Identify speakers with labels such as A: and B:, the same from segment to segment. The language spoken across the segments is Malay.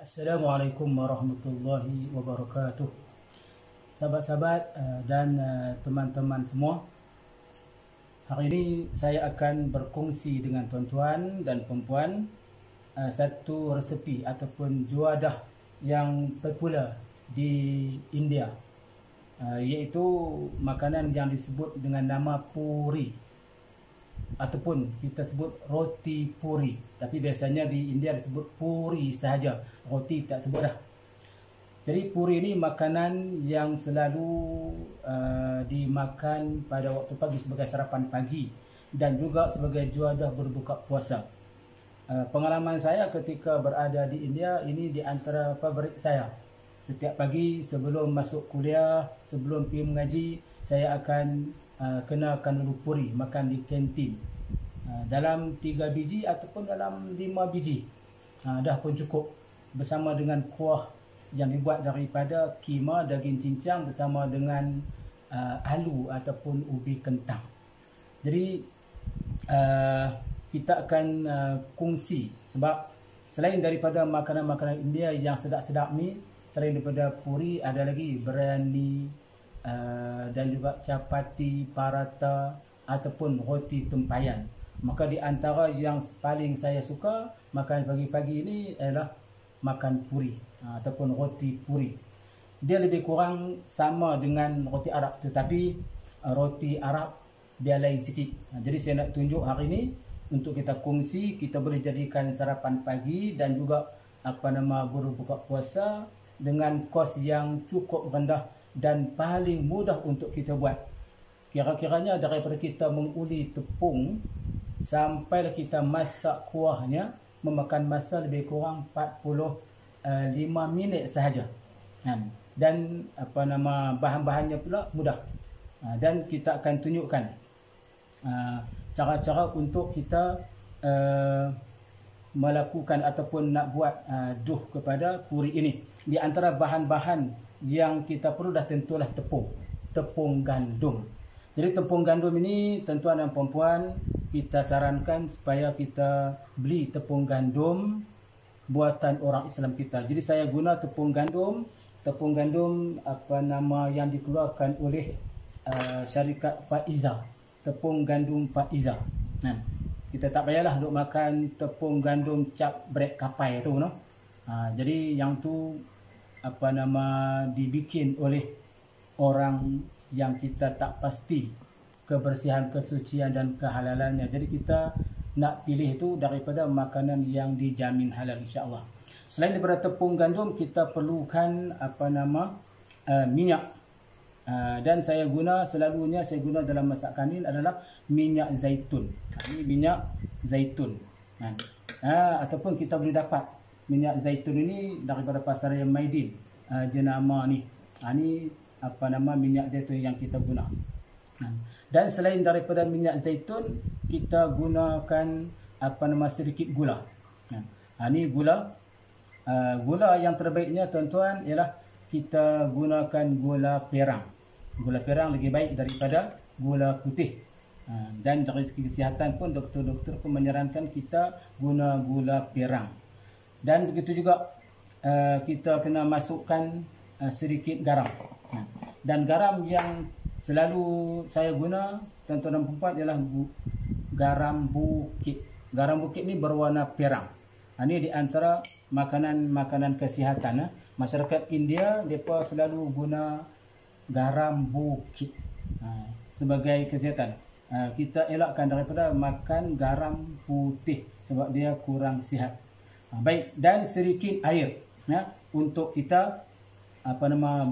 A: Assalamualaikum warahmatullahi wabarakatuh. Sahabat-sahabat dan teman-teman semua. Hari ini saya akan berkongsi dengan tuan-tuan dan puan-puan satu resepi ataupun juadah yang popular di India, iaitu makanan yang disebut dengan nama puri ataupun kita sebut roti puri. Tapi biasanya di India disebut puri sahaja, roti tak sebut dah. Jadi puri ini makanan yang selalu dimakan pada waktu pagi sebagai sarapan pagi dan juga sebagai juadah berbuka puasa. Pengalaman saya ketika berada di India, ini di antara favorit saya. Setiap pagi sebelum masuk kuliah, sebelum pergi mengaji, saya akan kenakan dulu puri, makan di kantin. Dalam 3 biji ataupun dalam 5 biji dah pun cukup, bersama dengan kuah yang dibuat daripada kima daging cincang bersama dengan alu ataupun ubi kentang. Jadi kita akan kongsi, sebab selain daripada makanan-makanan India yang sedap-sedap ni, selain daripada puri ada lagi biryani dan juga chapati, paratha ataupun roti tempayan. Maka di antara yang paling saya suka makan pagi-pagi ini adalah makan puri ataupun roti puri. Dia lebih kurang sama dengan roti Arab, tetapi roti Arab dia lain sikit. Jadi saya nak tunjuk hari ini untuk kita kongsi, kita boleh jadikan sarapan pagi dan juga berbuka puasa dengan kos yang cukup rendah dan paling mudah untuk kita buat. Kira-kiranya daripada kita menguli tepung sampai kita masak kuahnya memakan masa lebih kurang 45 minit sahaja. Dan bahan-bahannya pula mudah. Dan kita akan tunjukkan cara-cara untuk kita melakukan ataupun nak buat duh kepada puri ini. Di antara bahan-bahan yang kita perlu dah tentulah tepung gandum. Jadi tepung gandum ini tuan-tuan dan puan-puan, kita sarankan supaya kita beli tepung gandum buatan orang Islam kita. Jadi saya guna tepung gandum yang dikeluarkan oleh syarikat Faiza, tepung gandum Faiza. Kita tak payahlah duk makan tepung gandum cap bread kapai tu, no. Jadi yang tu dibikin oleh orang yang kita tak pasti kebersihan, kesucian dan kehalalannya. Jadi kita nak pilih itu daripada makanan yang dijamin halal, insya-Allah. Selain daripada tepung gandum, kita perlukan minyak. Dan selalunya saya guna dalam masakan ini adalah minyak zaitun. Ini minyak zaitun. Ataupun kita boleh dapat minyak zaitun ini daripada pasar yang Maidin, jenama ni. Ini minyak zaitun yang kita guna. Dan selain daripada minyak zaitun, kita gunakan sedikit gula. Ini gula. Gula yang terbaiknya tuan-tuan ialah kita gunakan gula perang. Gula perang lebih baik daripada gula putih. Dan dari segi kesihatan pun doktor-doktor pun menyarankan kita guna gula perang. Dan begitu juga kita kena masukkan sedikit garam. Dan garam yang selalu saya guna tuan-tuan dan puan ialah garam bukit. Garam bukit ni berwarna perang. Ini di antara makanan-makanan kesihatan. Masyarakat India mereka selalu guna garam bukit sebagai kesihatan. Kita elakkan daripada makan garam putih sebab dia kurang sihat. Baik, dan sedikit air untuk kita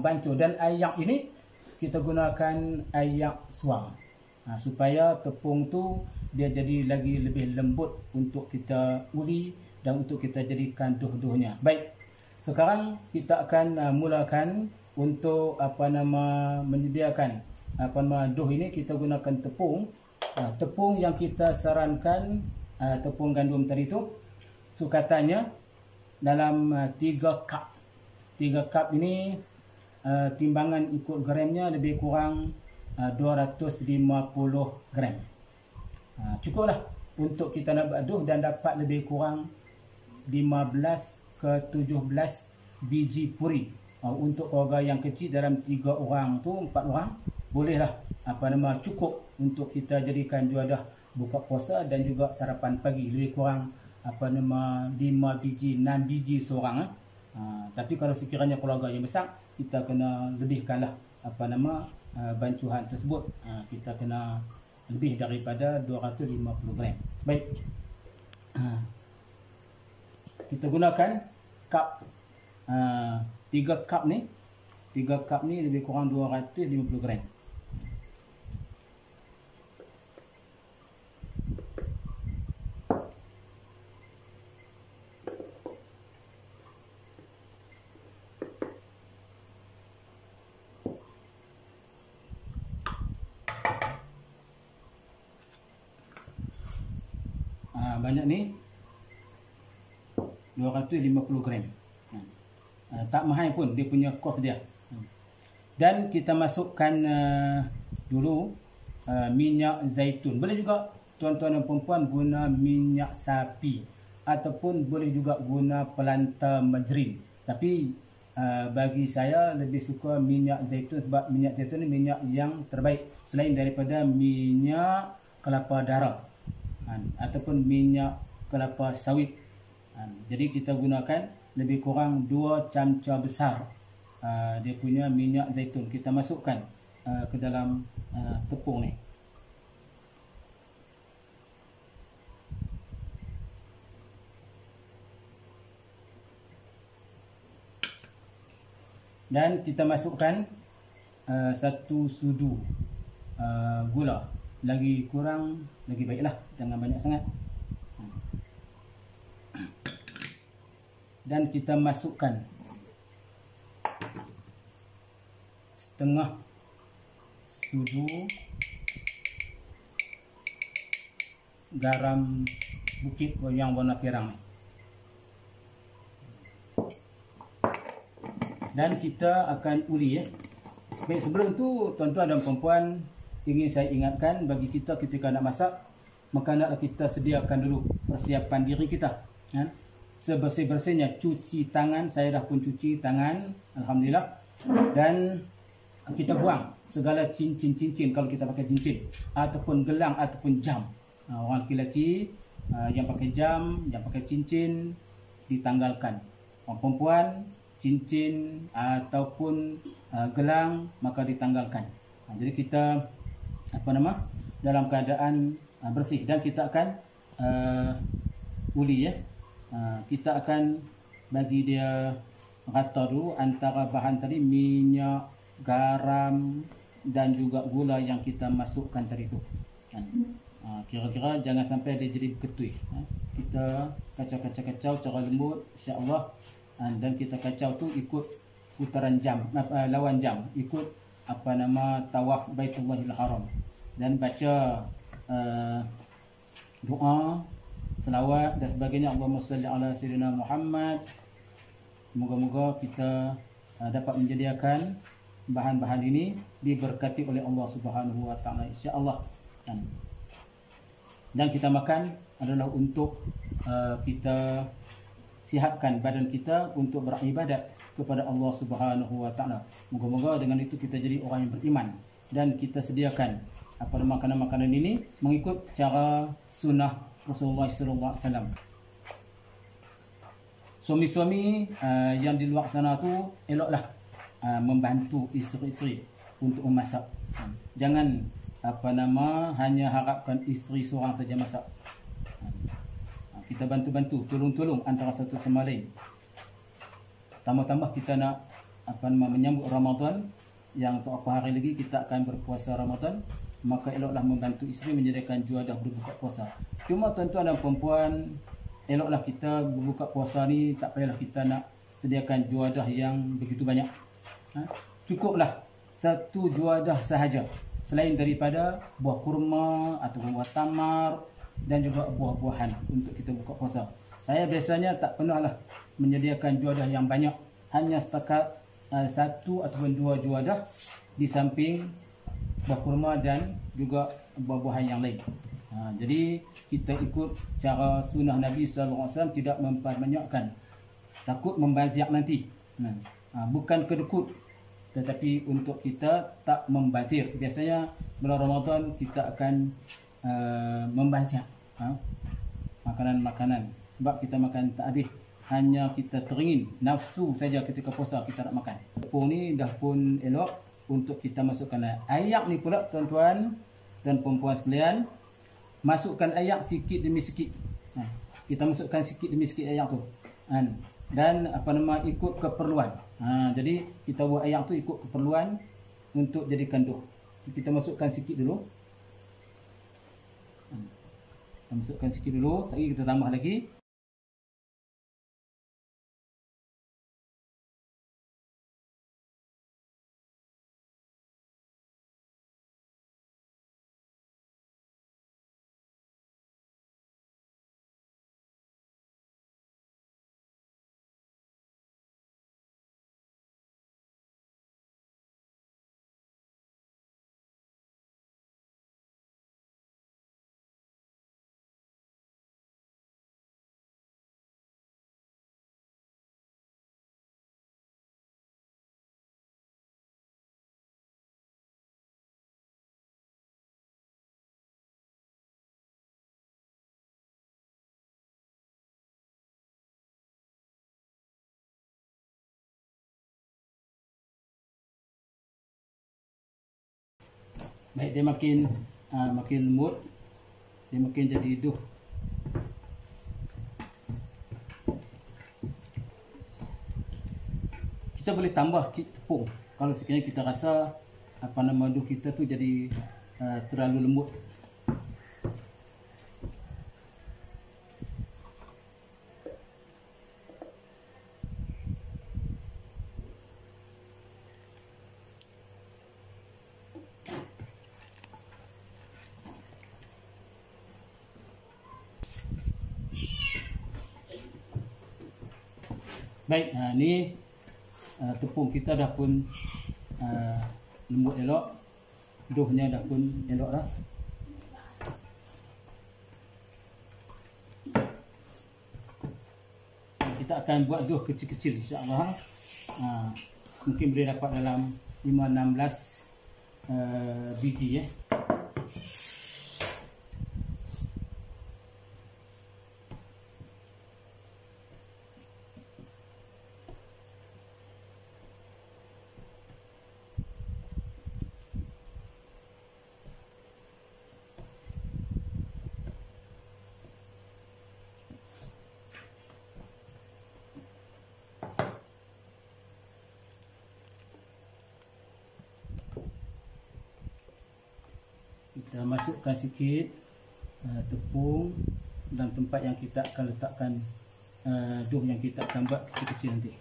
A: bancuh. Dan air ini kita gunakan air suam supaya tepung tu dia jadi lagi lebih lembut untuk kita uli dan untuk kita jadikan duh-duhnya. Baik, sekarang kita akan mulakan untuk menyediakan duh ini. Kita gunakan tepung yang kita sarankan, tepung gandum tadi tu sukatannya dalam 3 cup. 3 cup ini timbangan ikut gramnya lebih kurang 250 gram. Cukuplah untuk kita nak buat duh dan dapat lebih kurang 15 ke 17 biji puri. Untuk keluarga yang kecil dalam 3 orang tu 4 orang bolehlah cukup untuk kita jadikan juadah buka puasa dan juga sarapan pagi. Lebih kurang 5 biji 6 biji seorang. Tapi kalau sekiranya keluarga yang besar, kita kena lebihkanlah bancuhan tersebut. Kita kena lebih daripada 250 gram. Baik. Kita gunakan cup 3 cup ni. 3 cup ni lebih kurang 250 gram. Banyak ni 250 gram. Tak mahal pun dia punya kos dia. Dan kita masukkan dulu minyak zaitun. Boleh juga tuan-tuan dan puan-puan guna minyak sapi ataupun boleh juga guna pelanta margarin. Tapi bagi saya lebih suka minyak zaitun sebab minyak zaitun ni minyak yang terbaik selain daripada minyak kelapa darah ataupun minyak kelapa sawit. Jadi kita gunakan lebih kurang 2 camca besar dia punya minyak zaitun. Kita masukkan ke dalam tepung ni. Dan kita masukkan 1 sudu gula. Lagi kurang lagi baiklah, jangan banyak sangat. Dan kita masukkan setengah sudu garam bukit yang warna pirang. Dan kita akan uli. Baik, sebelum tu tuan-tuan dan puan-puan, ingin saya ingatkan bagi kita ketika nak masak, maka naklah kita sediakan dulu persiapan diri kita. Sebersih-bersihnya cuci tangan. Saya dah pun cuci tangan, alhamdulillah. Dan kita buang segala cincin-cincin kalau kita pakai cincin, ataupun gelang ataupun jam. Orang lelaki yang pakai jam, yang pakai cincin ditanggalkan. Orang perempuan cincin ataupun gelang maka ditanggalkan. Jadi kita dalam keadaan bersih. Dan kita akan uli kita akan bagi dia rata dulu antara bahan tadi, minyak, garam dan juga gula yang kita masukkan tadi tu. Kira-kira jangan sampai dia jadi berketui. Kita kacau-kacau cara lembut, insya-Allah. Dan kita kacau tu ikut putaran jam, lawan jam, ikut tawaf Baitullahil Haram. Dan baca doa, selawat dan sebagainya. Allahumma salli ala sayyidina Muhammad. Moga-moga kita dapat menyediakan bahan-bahan ini diberkati oleh Allah Subhanahu wa taala, insya-Allah. Dan kita makan adalah untuk kita sihatkan badan kita untuk beribadat kepada Allah Subhanahu wa taala. Moga-moga dengan itu kita jadi orang yang beriman dan kita sediakan makanan-makanan ini mengikut cara sunnah Rasulullah sallallahu alaihi wasallam. Suami-suami yang di luar sana tu eloklah membantu isteri-isteri untuk memasak. Jangan hanya harapkan isteri seorang saja masak. Kita bantu-bantu, tolong-tolong antara satu sama lain. Tambah-tambah kita nak menyambut Ramadan yang tak apa hari lagi kita akan berpuasa Ramadan, maka eloklah membantu isteri menyediakan juadah berbuka puasa. Cuma tuan-tuan dan puan-puan, eloklah kita berbuka puasa ni tak payahlah kita nak sediakan juadah yang begitu banyak. Cukuplah 1 juadah sahaja, selain daripada buah kurma atau buah tamar dan juga buah-buahan untuk kita buka puasa. Saya biasanya tak pernahlah menyediakan juadah yang banyak, hanya setakat 1 ataupun 2 juadah di samping buah kurma dan juga buah-buahan yang lain. Jadi kita ikut cara sunnah Nabi SAW, tidak membanyakkan, takut membazir nanti. Bukan kedekut, tetapi untuk kita tak membazir. Biasanya bulan Ramadan kita akan membazir makanan-makanan, sebab kita makan tak habis. Hanya kita teringin nafsu saja ketika puasa, kita nak makan. Tepung ni dah pun elok untuk kita masukkan ayak ni pula, tuan-tuan dan puan-puan sekalian. Masukkan ayak sikit demi sikit. Kita masukkan sikit demi sikit ayak tu. Dan ikut keperluan. Jadi kita buat ayak tu ikut keperluan untuk jadikan dough. Kita masukkan sikit dulu. Kita masukkan sikit dulu, sekali kita tambah lagi. Baik, dia makin lembut, dia makin jadi dough. Kita boleh tambah tepung kalau sekiranya kita rasa dough kita tu jadi terlalu lembut. Baik, ni tepung kita dah pun lembut elok, doughnya dah pun elok dah. Kita akan buat dough kecil-kecil, insya-Allah. Mungkin boleh dapat dalam 5-16 biji ya. Kita masukkan sikit tepung dalam tempat yang kita akan letakkan dough yang kita akan buat kecil-kecil nanti.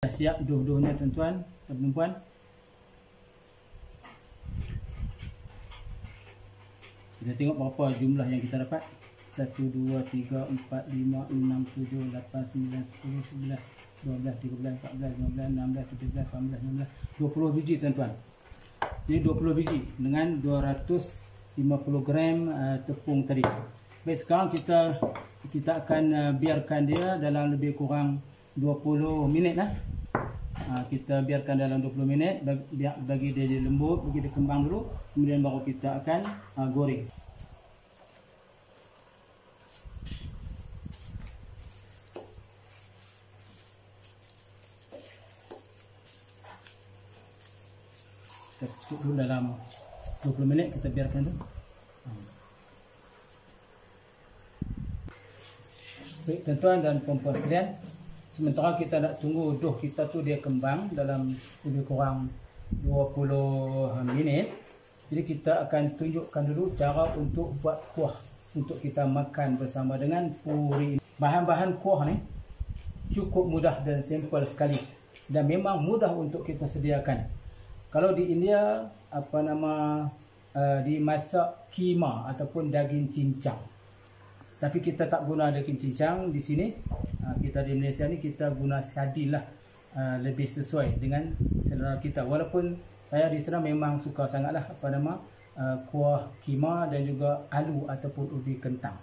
A: Dah siap dough-doughnya tuan-tuan dan perempuan. Kita tengok berapa jumlah yang kita dapat. 1, 2, 3, 4, 5, 6, 7, 8, 9, 10, 11, 12, 13, 14, 15, 16, 17, 18, 19, 20 biji tuan-tuan. Ini 20 biji dengan 250 gram tepung tadi. Baik, sekarang kita akan biarkan dia dalam lebih kurang 20 minit lah. Kita biarkan dalam 20 minit bagi dia jadi lembut, bagi dia kembang dulu, kemudian baru kita akan goreng. Kita tutup dulu dalam 20 minit, kita biarkan dulu. Baik tuan-tuan dan puan-puan sekalian, sementara kita nak tunggu dough kita tu dia kembang dalam lebih kurang 20 minit. Jadi kita akan tunjukkan dulu cara untuk buat kuah. untuk kita makan bersama dengan puri. Bahan-bahan kuah ni cukup mudah dan simple sekali dan memang mudah untuk kita sediakan. Kalau di India dimasak kima ataupun daging cincang. Tapi kita tak guna daging cincang di sini. Kita di Malaysia ni kita guna sardin lah, lebih sesuai dengan selera kita. Walaupun saya di sana memang suka sangatlah kuah kima dan juga alu ataupun ubi kentang.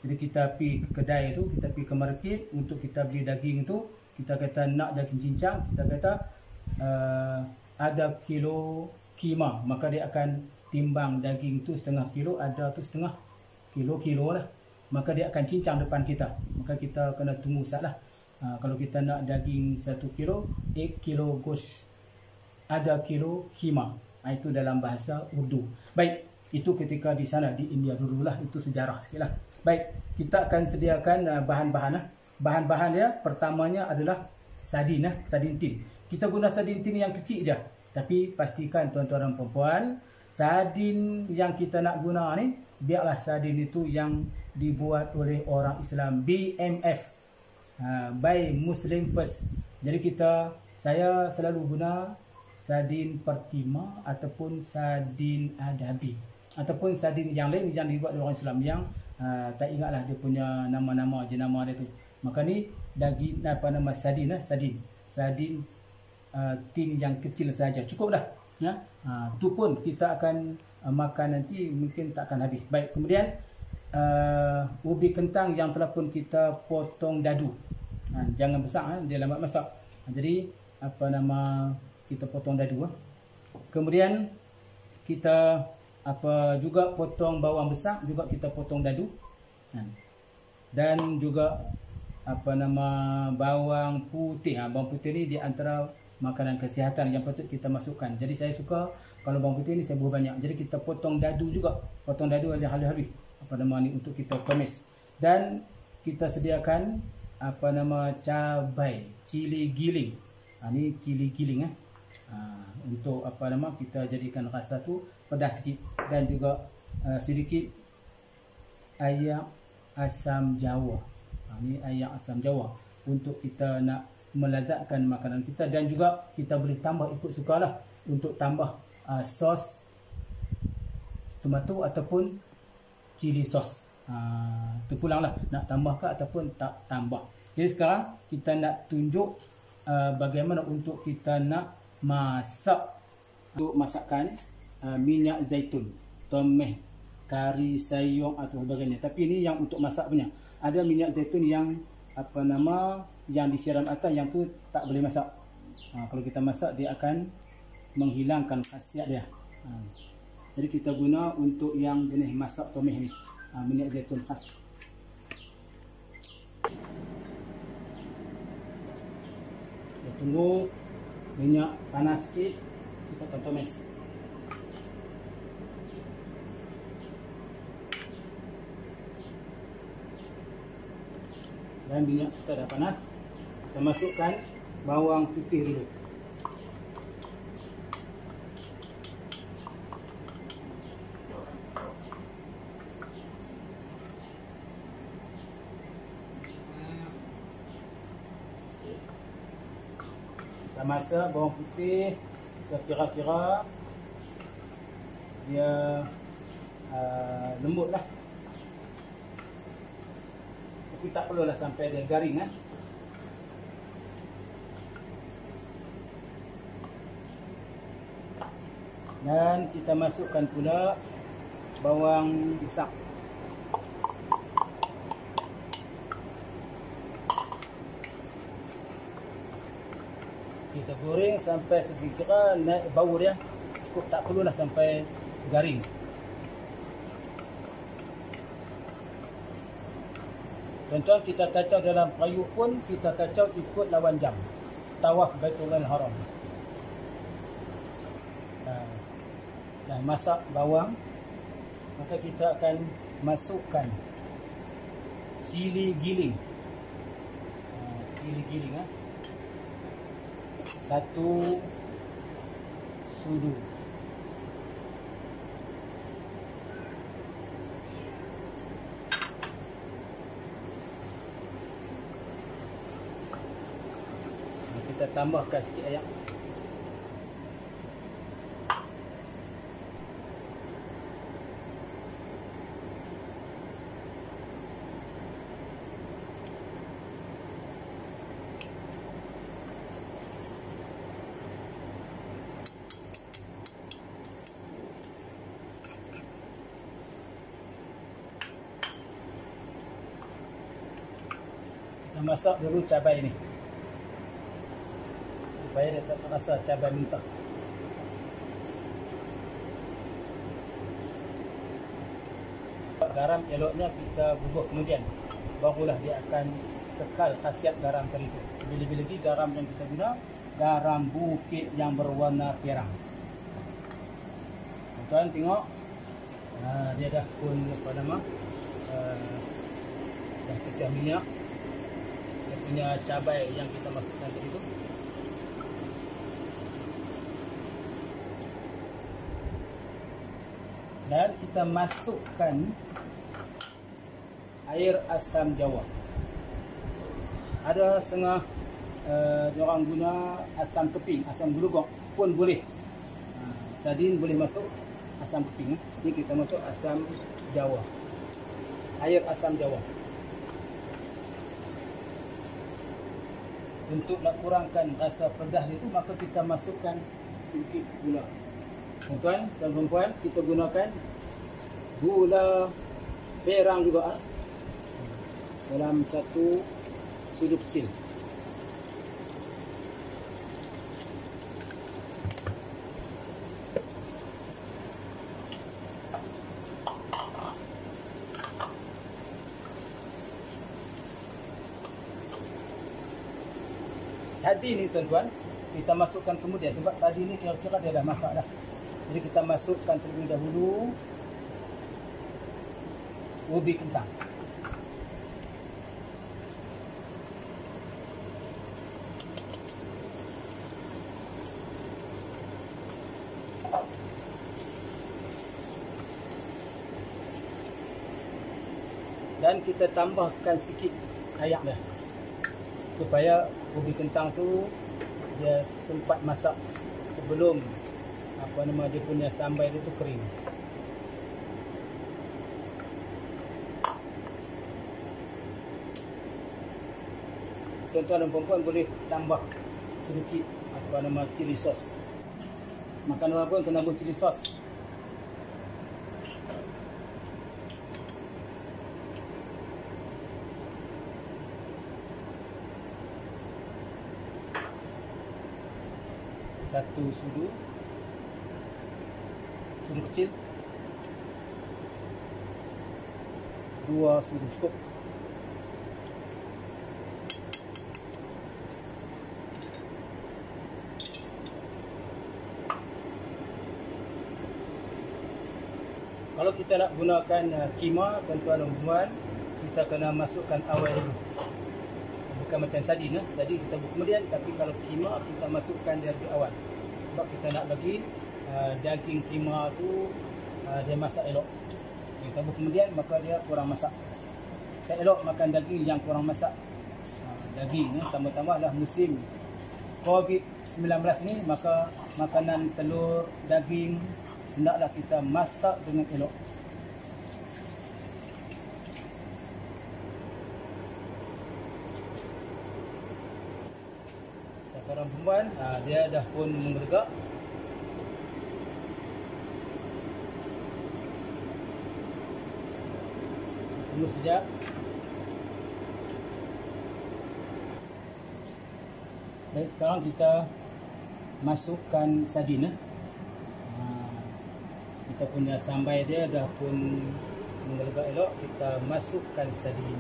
A: Jadi kita pergi ke kedai tu, kita pergi ke market untuk kita beli daging tu. Kita kata nak daging cincang, kita kata ada kilo kima, maka dia akan timbang daging tu setengah kilo, ada tu setengah kilo lah. Maka dia akan cincang depan kita. Maka kita kena tunggu salah. Kalau kita nak daging 1 kilo, 1 kilo gos, ada kilo kima. Itu dalam bahasa Urdu. Baik, itu ketika di sana di India dululah, itu sejarah sikitlah. Baik, kita akan sediakan bahan-bahan. Bahan-bahan dia pertamanya adalah sardin, sardin tin. Kita guna sardin tin yang kecil je. Tapi pastikan tuan-tuan dan puan-puan, sardin yang kita nak guna ni biarlah sardin itu yang dibuat oleh orang Islam, BMF, by Muslim First. Jadi saya selalu guna sardin Pertima ataupun sardin Adabi ataupun sardin yang lain yang dibuat oleh orang Islam yang tak ingatlah dia punya nama-nama jenama dia tu. Maka ni daging sardin tin yang kecil saja cukup dah. Tu pun kita akan makan nanti mungkin tak akan habis. Baik, kemudian ubi kentang yang telah pun kita potong dadu. Jangan besar, dia lambat masak. Jadi kita potong dadu. Kemudian kita juga potong bawang besar, juga kita potong dadu. Dan juga bawang putih. Bawang putih ni di antara makanan kesihatan yang patut kita masukkan. Jadi saya suka kalau bawang putih ni saya buat banyak. Jadi kita potong dadu juga. Potong dadu ada halus-halus. Ni untuk kita tumis. Dan kita sediakan cabai, cili giling. Ni cili giling untuk kita jadikan rasa tu pedas sikit, dan juga sedikit ayak asam Jawa. Ni ayak asam Jawa untuk kita nak melazatkan makanan kita, dan juga kita boleh tambah ikut sukalah untuk tambah sos tomato ataupun cili sos. Terpulanglah nak tambah ke ataupun tak tambah. Jadi sekarang kita nak tunjuk bagaimana untuk kita nak masak. Untuk masakan minyak zaitun, tomeh, kari sayur atau sebagainya. Tapi ini yang untuk masak punya. Ada minyak zaitun yang yang disiram atas, yang tu tak boleh masak. Kalau kita masak dia akan menghilangkan khasiat dia. Jadi kita guna untuk yang jenis masak tomeh ni, minyak zaitun khas. Kita tunggu minyak panas sikit, kita akan tumis. Dan minyak kita dah panas, kita masukkan bawang putih dulu. Kita masak bawang putih sekira-kira dia lembut lah. Tapi tak perlulah sampai dia garing. Dan kita masukkan pula bawang besar. Kita goreng sampai sekira naik bau dia. Cukup, tak perlulah sampai garing. Tuan-tuan, kita kacau dalam kayu pun kita kacau ikut lawan jam. Tawaf Baitullah Haram. Dan masak bawang, maka kita akan masukkan cili giling. Cili giling 1 sudu. kita tambahkan sikit ayam. Kita masak dulu cabai ni supaya dia tak terasa cabai mentah. Garam eloknya kita bubuh kemudian, barulah dia akan kekal khasiat garam tadi itu. Lebih-lebih lagi garam yang kita guna garam bukit yang berwarna perang. Tuan tengok, dia dah pun apa nama, dah pecah minyak. Dia punya cabai yang kita masukkan tadi itu. Dan kita masukkan air asam jawa. Ada setengah orang guna asam keping, asam gulugok pun boleh. Sardin boleh masuk asam keping. Ini kita masuk asam jawa, air asam jawa. Untuk nak kurangkan rasa pedas itu, maka kita masukkan sedikit gula. Tuan dan perempuan, kita gunakan gula perang juga dalam satu sudut kecil. Sardin ni tuan-tuan, kita masukkan kemudian sebab sardin ni kira-kira dia dah masak dah. Jadi kita masukkan terlebih dahulu ubi kentang. Dan kita tambahkan sikit air dah, supaya ubi kentang tu dia sempat masak sebelum apa nama dia punya sambal itu kering. Tuan-tuan dan puan-puan boleh tambah sedikit apa nama chili sauce. Makan apa pun kena buat chili sauce. Satu sudu kecil, 2 sudu cukup. Kalau kita nak gunakan kima, tuan-tuan dan puan, kita kena masukkan awal dulu. Bukan macam sardin, sardin kita buat kemudian, tapi kalau kima kita masukkan dia lebih awal. Sebab kita nak bagi daging kima tu dia masak elok. Kita buat kemudian, maka dia kurang masak. Tak elok makan daging yang kurang masak. Daging tambah-tambahlah musim COVID-19 ni, maka makanan telur, daging hendaklah kita masak dengan elok. Sekarang perempuan, dia dah pun menggelegak. Tunggu sekejap. Baik, sekarang kita masukkan sardin. Kita punya sambal dia dah pun menggelegak elok. Kita masukkan sardin.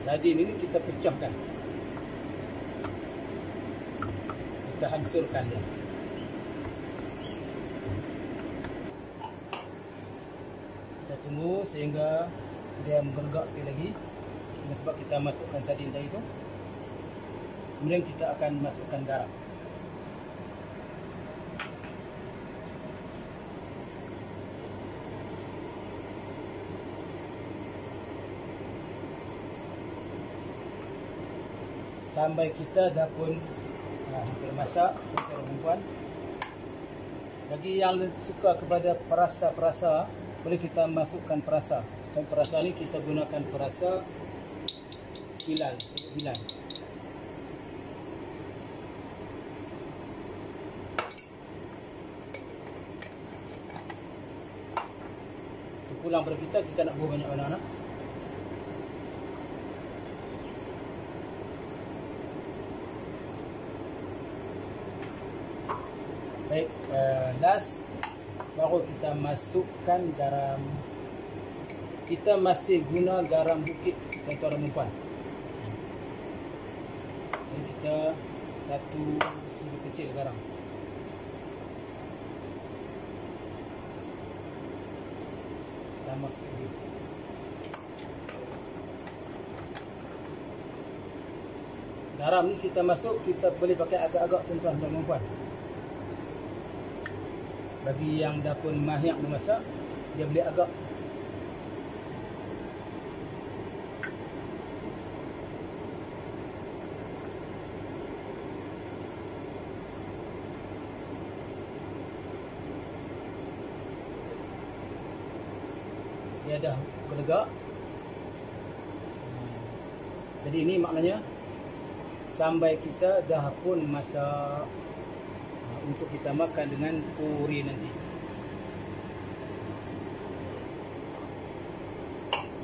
A: Sardin ini kita pecahkan, kita hancurkan dia. Kita tunggu sehingga dia menggelegak sekali lagi. Sebab kita masukkan sardin tadi itu. Kemudian kita akan masukkan garam. sambal kita dah pun hampir masak, tuan-tuan. Bagi yang suka kepada perasa-perasa, boleh kita masukkan perasa. Dan perasa ni kita gunakan perasa Hilal, Hilal. Pulang pada kita nak buat banyak anak-anak. Baik, last baru kita masukkan garam. Kita masih guna garam bukit, tuan-tuan dan puan. Jadi kita satu sudu kecil garam. Tambah sikit. Garam ni kita masuk, kita boleh pakai agak-agak, tuan-tuan dan puan. Bagi yang dah pun mahir memasak, dia boleh agak. Dia dah kelegak. Jadi ini maknanya sambal kita dah pun masak untuk kita makan dengan puri nanti.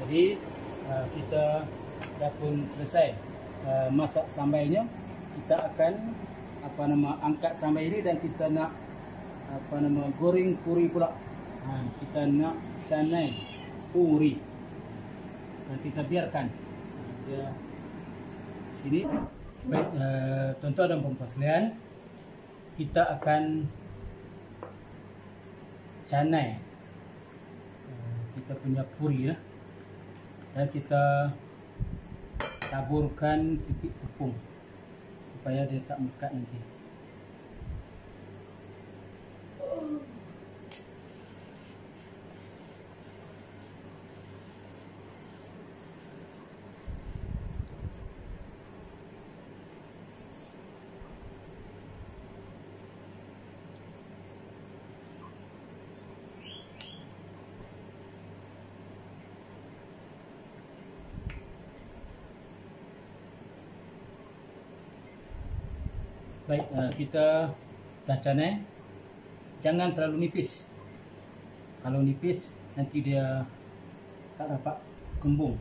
A: Jadi kita dah pun selesai masak sambalnya. Kita akan angkat sambal ini dan kita nak goreng puri pula. Kita nak canai puri dan kita biarkan dia sini. Baik, tuan-tuan dan puan-puan sekalian, kita akan canai kita punya puri ya. Dan kita taburkan sikit tepung supaya dia tak mekat nanti. Baik, kita dah canai. Jangan terlalu nipis. Kalau nipis nanti dia tak dapat kembung.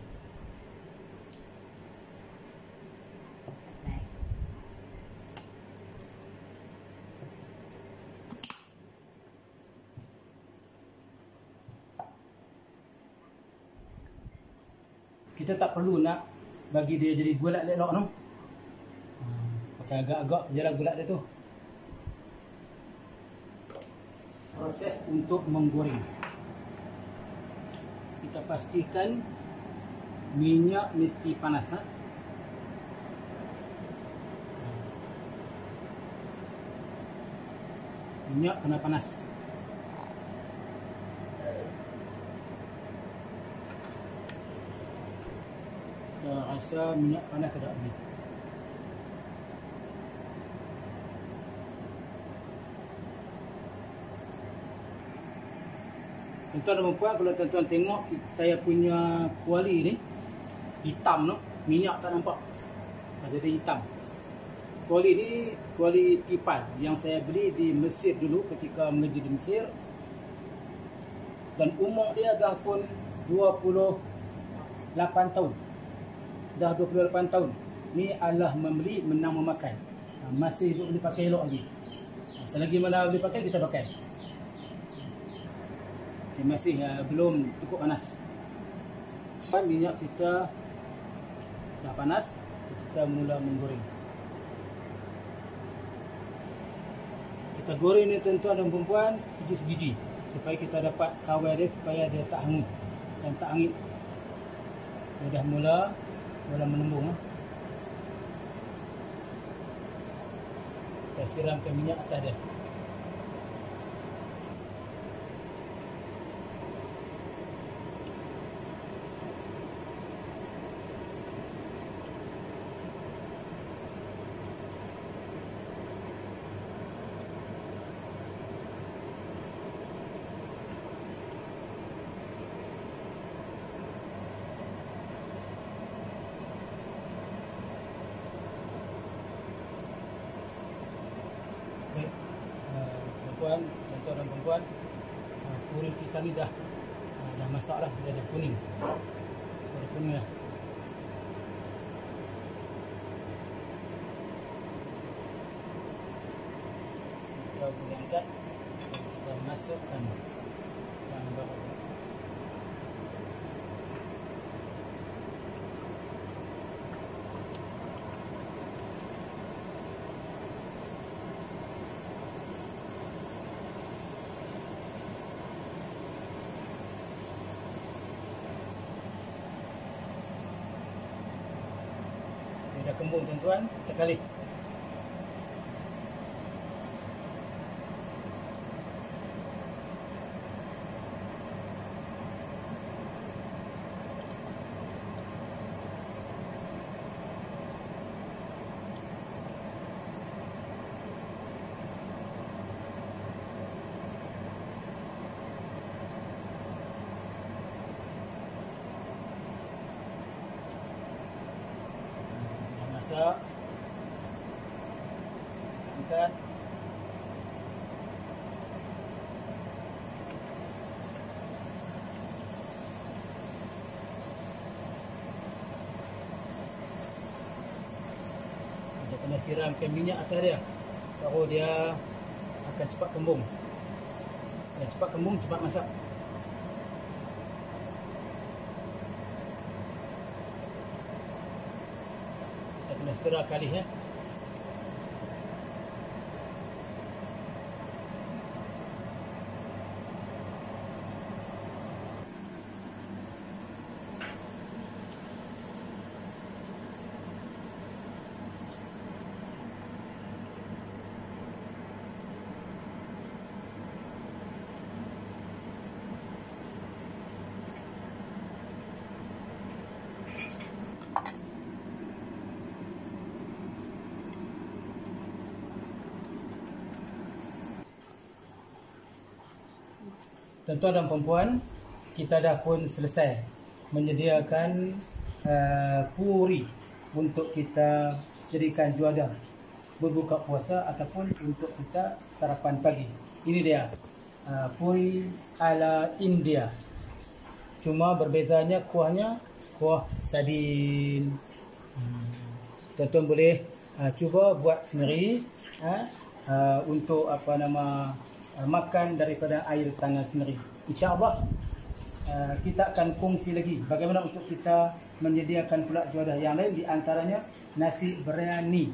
A: Kita tak perlu nak bagi dia jadi bulat elok no. Pakai agak-agak sajalah bulat dia tu. Proses untuk menggoreng. Kita pastikan minyak mesti panas. Minyak kena panas. Kita rasa minyak panas ke tak ni. Tuan-tuan dan puan, kalau tuan-tuan tengok saya punya kuali ni hitam no, minyak tak nampak. Masih dia hitam. Kuali ni kuali tipan yang saya beli di Mesir dulu ketika mengaji di Mesir. Dan umur dia dah pun 28 tahun. Dah 28 tahun. Ni Allah membeli, menang memakai. Masih boleh pakai elok lagi. Selagi mana boleh pakai, kita pakai. Dia masih belum cukup panas. Minyak kita dah panas, kita mula menggoreng. Kita goreng ni tuan-tuan dan perempuan sebiji-sebiji supaya kita dapat kawal dia, supaya dia tak hangus dan tak angin. Dia dah mula menembung. Kita siramkan minyak atas dia. tuan-tuan dan perempuan, puri kita ni dah masak lah, dah kuning. Dah kuning lah. Kita boleh angkat, kita masukkan yang baru. Dah kembung tuan-tuan, kita kali. Masak, angkat, kita kena siramkan minyak atas dia, baru dia akan cepat kembung. Cepat kembung, cepat masak. Kena segera kali ya. Tuan-tuan dan perempuan, kita dah pun selesai menyediakan puri untuk kita jadikan juadah berbuka puasa ataupun untuk kita sarapan pagi. Ini dia puri ala India. Cuma berbezanya kuahnya kuah sardin. Tuan-tuan boleh cuba buat sendiri untuk makan daripada air tangan sendiri. InsyaAllah kita akan kongsi lagi bagaimana untuk kita menyediakan pula juadah yang lain, di antaranya nasi biryani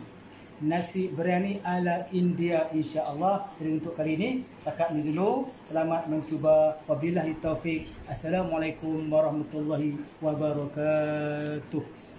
A: ala India insyaAllah. Jadi untuk kali ini takat ni dulu. Selamat mencuba. Wabillahi taufik. Assalamualaikum warahmatullahi wabarakatuh.